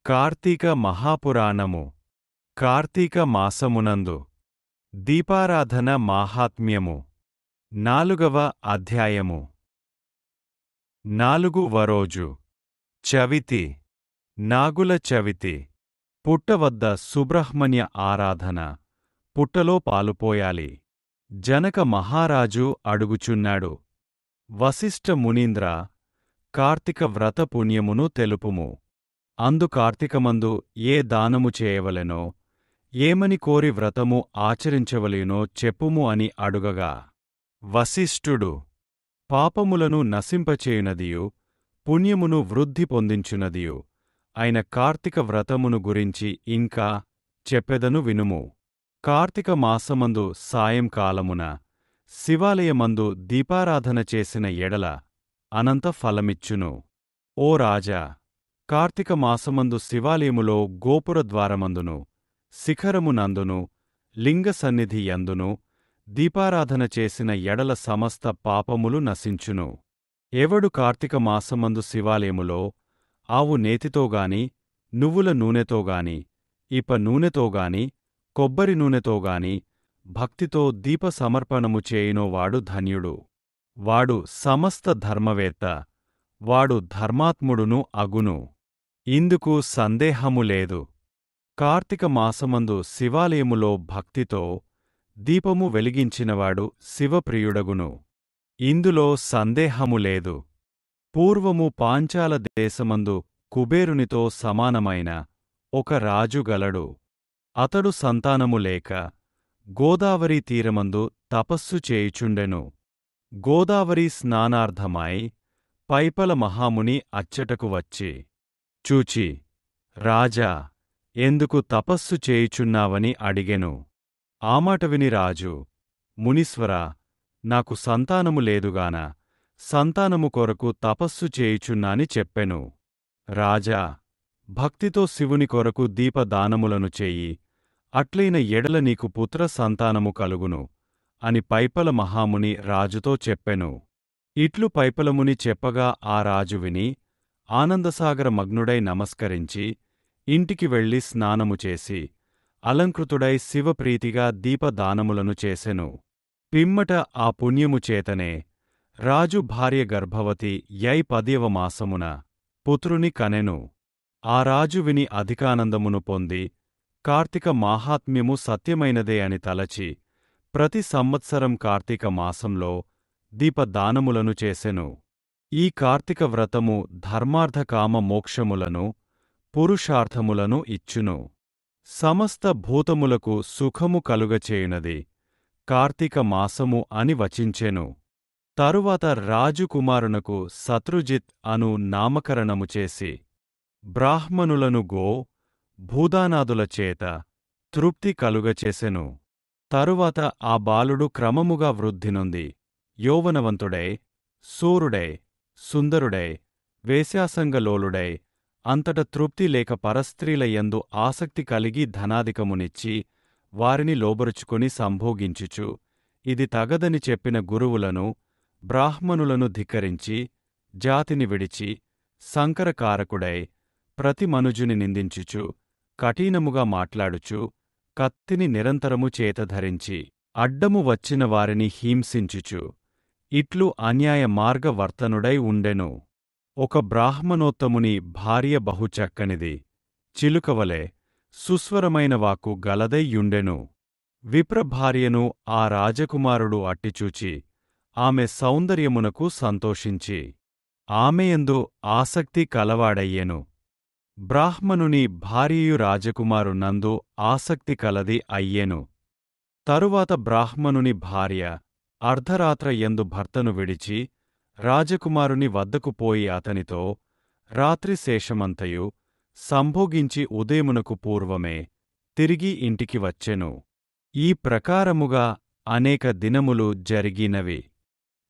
కార్తీక మహాపురాణము కార్తీక మాసమునందు దీపారాధన మాహాత్మ్యము 4వ అధ్యాయము 4వ రోజు చవితి నాగుల చవితి పుట్టవద్ద సుబ్రహ్మణ్య ఆరాధన పుట్టలో పాలుపోయాలి. జనక మహారాజు అడుగుచున్నాడు. వశిష్ఠ మునీంద్ర, కార్తీక వ్రత పుణ్యమును తెలుపుము. అందు కార్తీకమందు ఏ దానము చేయవలెనో, ఏమని కోరి వ్రతము ఆచరించవలెనో చెప్పుము అని అడుగగా, వశిష్ఠుడు, పాపములను నశింపచేయునదియు పుణ్యమును వృద్ధి పొందించునదియు అయిన కార్తీక వ్రతమును గురించి ఇంకా చెప్పెదను వినుము. కార్తీక మాసమందు సాయంకాలమున శివాలయమందు దీపారాధన చేసిన ఎడల అనంత ఫలమిచ్చును. ఓ రాజా, కార్తీక మాసమందు శివాలయములో గోపురద్వారమందును శిఖరమునందును లింగ సన్నిధి యందును దీపారాధన చేసిన ఎడల సమస్త పాపములు నశించును. ఎవడు కార్తీక మాసమందు శివాలయములో ఆవు నేతితోగాని నువ్వుల నూనెతోగాని ఇప నూనెతోగాని కొబ్బరి నూనెతోగాని భక్తితో దీప సమర్పణము చేయునో వాడు ధన్యుడు. వాడు సమస్త ధర్మవేత్త, వాడు ధర్మాత్ముడును అగును. ఇందుకు సందేహము లేదు. కార్తీక మాసమందు శివాలయములో భక్తితో దీపము వెలిగించినవాడు శివప్రియుడగును. ఇందులో సందేహము లేదు. పూర్వము పాంచాల దేశమందు కుబేరునితో సమానమైన ఒక రాజు గలడు. అతడు సంతానము లేక గోదావరీ తీరమందు తపస్సు చేయుచుండెను. గోదావరీ స్నానార్థమై పైపల మహాముని అచ్చటకు వచ్చి చూచి, రాజా, ఎందుకు తపస్సు చేయుచున్నావని అడిగెను. ఆ మాట విని రాజు, మునీశ్వరా, నాకు సంతానము లేదుగాన సంతానము కొరకు తపస్సు చేయుచున్నాని చెప్పెను. రాజా, భక్తితో శివుని కొరకు దీపదానములను చెయ్యి, అట్లైన ఎడల నీకు పుత్ర సంతానము కలుగును అని పైపల మహాముని రాజుతో చెప్పెను. ఇట్లు పైపలముని చెప్పగా ఆ రాజు విని ఆనందసాగర మగ్నుడై నమస్కరించి ఇంటికి వెళ్లి స్నానము చేసి అలంకృతుడై శివప్రీతిగా దీపదానములను చేసెను. పిమ్మట ఆ పుణ్యము చేతనే రాజు భార్య గర్భవతి యై 10వ మాసమున పుత్రుని కనెను. ఆ రాజు విని అధికానందమును పొంది కార్తీక మాహాత్మ్యము సత్యమైనదే అని తలచి ప్రతి సంవత్సరం కార్తీక మాసంలో దీపదానములను చేసెను. ఈ కార్తీక వ్రతము ధర్మార్థకామ మోక్షములను పురుషార్థములను ఇచ్చును. సమస్త భూతములకు సుఖము కలుగచేయునది కార్తీక మాసము అని వచించెను. తరువాత రాజుకుమారునకు శత్రుజిత్ అను నామకరణము చేసి బ్రాహ్మణులను భూదానాదుల చేత తృప్తి కలుగచేసెను. తరువాత ఆ బాలుడు క్రమముగా వృద్ధినొంది యౌవనవంతుడై శూరుడై సుందరుడై వేశ్యాసంగలోలుడై అంతట తృప్తి లేక పరస్త్రీల యందు ఆసక్తి కలిగి ధనాధికమునిచ్చి వారిని లోబరుచుకొని సంభోగించుచు ఇది తగదని చెప్పిన గురువులను బ్రాహ్మణులను ధిక్కరించి జాతిని విడిచి సంకరకారకుడై ప్రతి మనుజుని నిందించుచు కఠినముగా మాట్లాడుచు కత్తిని నిరంతరము చేతధరించి అడ్డము వచ్చిన వారిని హింసించుచు ఇట్లు అన్యాయ మార్గవర్తనుడై ఉండెను. ఒక బ్రాహ్మణోత్తముని భార్య బహు చక్కనిది, చిలుకవలె సుస్వరమైన వాక్కు గలదై యుండెను. విప్రభార్యను ఆ రాజకుమారుడు అట్టిచూచి ఆమె సౌందర్యమునకు సంతోషించి ఆమెయందు ఆసక్తి కలవాడయ్యెను. బ్రాహ్మణుని భార్యయు రాజకుమారు నందు ఆసక్తి కలది అయ్యెను. తరువాత బ్రాహ్మణుని భార్య అర్ధరాత్ర యందు భర్తను విడిచి రాజకుమారుని వద్దకు పోయి అతనితో రాత్రి శేషమంతయు సంభోగించి ఉదయమునకు పూర్వమే తిరిగి ఇంటికి వచ్చెను. ఈ ప్రకారముగా అనేక దినములు జరిగినవి.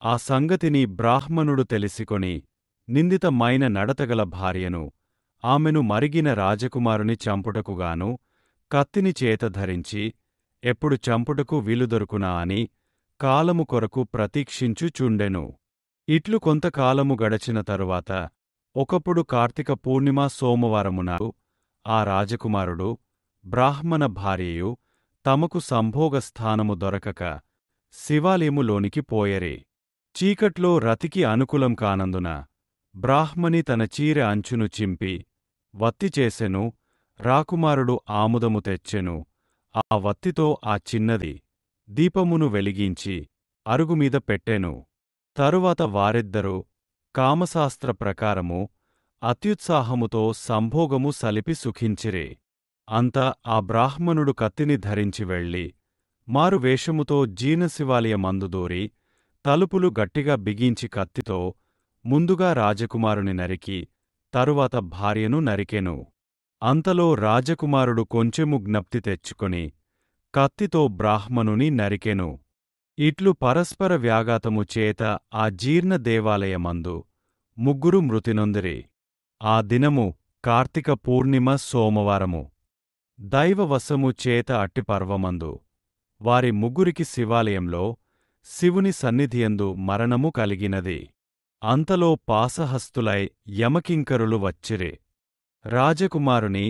ఆ సంగతిని బ్రాహ్మణుడు తెలిసికొని నిందితమైన నడతగల భార్యను ఆమెను మరిగిన రాజకుమారుని చంపుటకుగాను కత్తిని చేతధరించి ఎప్పుడు చంపుటకు వీలుదొరుకునా అని కాలము కొరకు ప్రతీక్షించుచుండెను. ఇట్లు కొంతకాలము గడచిన తరువాత ఒకప్పుడు కార్తీక పూర్ణిమ సోమవారమునాడు ఆ రాజకుమారుడు బ్రాహ్మణ భార్యయు తమకు సంభోగస్థానము దొరకక శివాలయములోనికి పోయరే. చీకట్లో రతికి అనుకూలం కానందున బ్రాహ్మణి తన చీరె అంచును చింపి వత్తిచేసెను. రాకుమారుడు ఆముదము తెచ్చెను. ఆ వత్తితో ఆ చిన్నది దీపమును వెలిగించి అరుగుమీద పెట్టెను. తరువాత వారిద్దరూ కామశాస్త్ర ప్రకారము అత్యుత్సాహముతో సంభోగము సలిపి సుఖించిరే. అంతా ఆ బ్రాహ్మణుడు కత్తిని ధరించి వెళ్ళి మారువేషముతో జీర్ణశివాలయమందు దూరి తలుపులు గట్టిగా బిగించి కత్తితో ముందుగా రాజకుమారుని నరికి తరువాత భార్యను నరికెను. అంతలో రాజకుమారుడు కొంచెము జ్ఞప్తి తెచ్చుకొని కత్తితో బ్రాహ్మణుని నరికెను. ఇట్లు పరస్పర వ్యాఘాతము చేత ఆ జీర్ణ దేవాలయమందు ముగ్గురు మృతినొందిరి. ఆ దినము కార్తీక పూర్ణిమ సోమవారము. దైవవశము చేత అట్టి పర్వమందు వారి ముగ్గురికి శివాలయంలో శివుని సన్నిధియందు మరణము కలిగినది. అంతలో పాసహస్తులై యమకింకరులు వచ్చిరే. రాజకుమారుని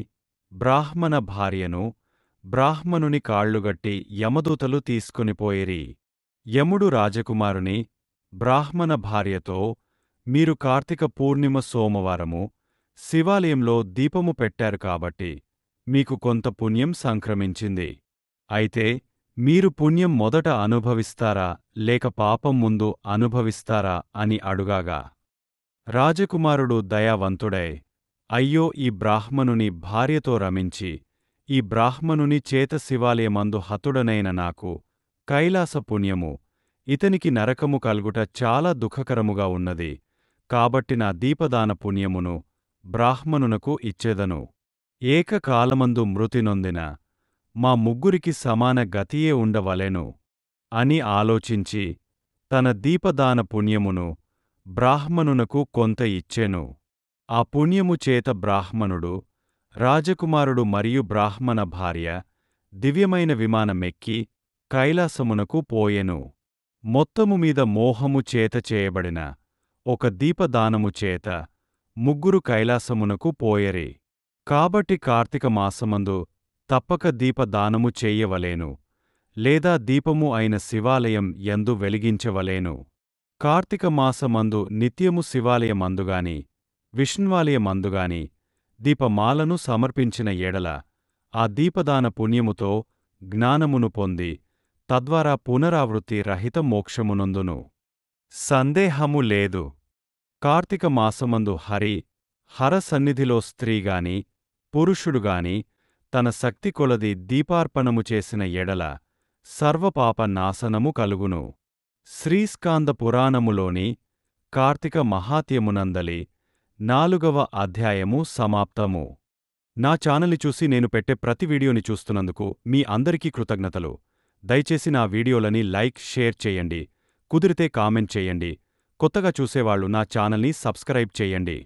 బ్రాహ్మణ భార్యను బ్రాహ్మణుని కాళ్లుగట్టి యమదూతలు తీసుకొనిపోయిరి. యముడు రాజకుమారుని బ్రాహ్మణ భార్యతో, మీరు కార్తీక పూర్ణిమ సోమవారము శివాలయంలో దీపము పెట్టారు కాబట్టి మీకు కొంత పుణ్యం సంక్రమించింది. అయితే మీరు పుణ్యం మొదట అనుభవిస్తారా లేక పాపం ముందు అనుభవిస్తారా అని అడుగాగా, రాజకుమారుడు దయావంతుడై, అయ్యో, ఈ బ్రాహ్మణుని భార్యతో రమించి ఈ బ్రాహ్మణుని చేత శివాలయమందు హతుడనైన నాకు కైలాస పుణ్యము, ఇతనికి నరకము కల్గుట చాలా దుఃఖకరముగా ఉన్నది. కాబట్టి నా దీపదాన పుణ్యమును బ్రాహ్మణునకు ఇచ్చెదను. ఏకకాలమందు మృతి నొందిన మా ముగ్గురికి సమాన గతియే ఉండవలెను అని ఆలోచించి తన దీపదాన పుణ్యమును బ్రాహ్మణునకు కొంత ఇచ్చెను. ఆ పుణ్యము చేత బ్రాహ్మణుడు, రాజకుమారుడు మరియు బ్రాహ్మణ భార్య దివ్యమైన విమానమెక్కి కైలాసమునకు పోయెను. మొత్తము మీద మోహము చేత చేయబడిన ఒక దీపదానము చేత ముగ్గురు కైలాసమునకు పోయరే. కాబట్టి కార్తీక మాసమందు తప్పక దీపదానము చెయ్యవలేను, లేదా దీపము అయిన శివాలయం యందు వెలిగించవలేను. కార్తీక మాసమందు నిత్యము శివాలయమందుగాని విష్ణువాలయమందుగాని దీపమాలను సమర్పించిన ఎడల ఆ దీపదాన పుణ్యముతో జ్ఞానమును పొంది తద్వారా పునరావృత్తి రహిత మోక్షమునొందును. సందేహము లేదు. కార్తీక మాసమందు హర సన్నిధిలో స్త్రీగాని పురుషుడుగాని తన శక్తి కొలది దీపార్పణము చేసిన ఎడల సర్వపాప నాశనము కలుగును. శ్రీస్కాంద పురాణములోని కార్తీక మహాత్మ్యమునందలి 4వ అధ్యాయము సమాప్తము. నా ఛానల్ని చూసి నేను పెట్టే ప్రతి వీడియోని చూస్తున్నందుకు మీ అందరికీ కృతజ్ఞతలు. దయచేసి నా వీడియోలని లైక్, షేర్ చేయండి. కుదిరితే కామెంట్ చేయండి. కొత్తగా చూసేవాళ్లు నా ఛానల్ని సబ్స్క్రైబ్ చేయండి.